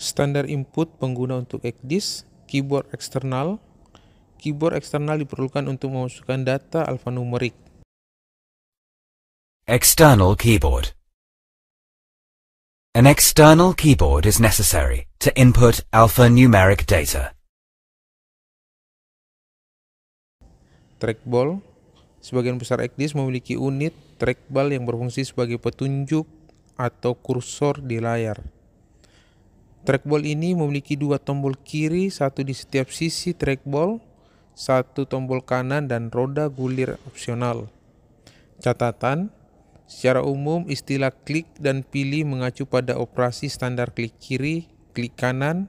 Standar input pengguna untuk XDIS, keyboard eksternal. Keyboard eksternal diperlukan untuk memasukkan data alfanumerik. External keyboard. An external keyboard is necessary to input alphanumeric data. Trackball. Sebagian besar XDIS memiliki unit trackball yang berfungsi sebagai petunjuk atau kursor di layar. Trackball ini memiliki dua tombol kiri, satu di setiap sisi trackball, satu tombol kanan dan roda gulir opsional. Catatan, secara umum istilah klik dan pilih mengacu pada operasi standar klik kiri, klik kanan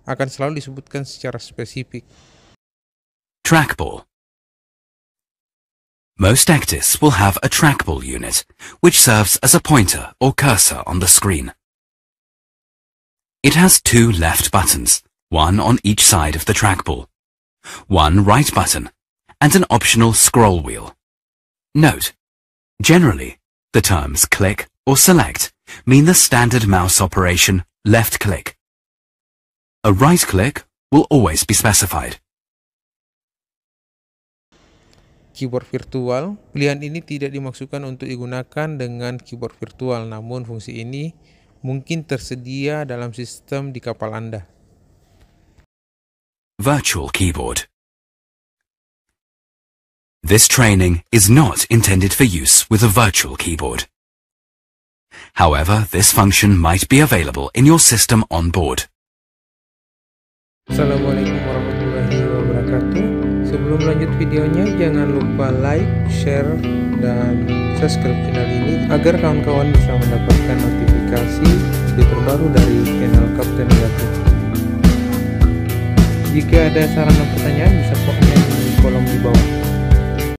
akan selalu disebutkan secara spesifik. Trackball. Most XDIS will have a trackball unit, which serves as a pointer or cursor on the screen. It has two left buttons, one on each side of the trackball, one right button, and an optional scroll wheel. Note, generally, the terms click or select mean the standard mouse operation left click. A right click will always be specified. Keyboard virtual, pilihan ini tidak dimaksudkan untuk digunakan dengan keyboard virtual, namun fungsi ini mungkin tersedia dalam sistem di kapal Anda. Virtual keyboard. This training is not intended for use with a virtual keyboard. However, this function might be available in your system on board. Assalamualaikum warahmatullahi wabarakatuh. Sebelum lanjut videonya, jangan lupa like, share, dan subscribe channel ini agar kawan-kawan bisa mendapatkan notifikasi video terbaru dari channel Kapten Gatot. Jika ada saran dan pertanyaan bisa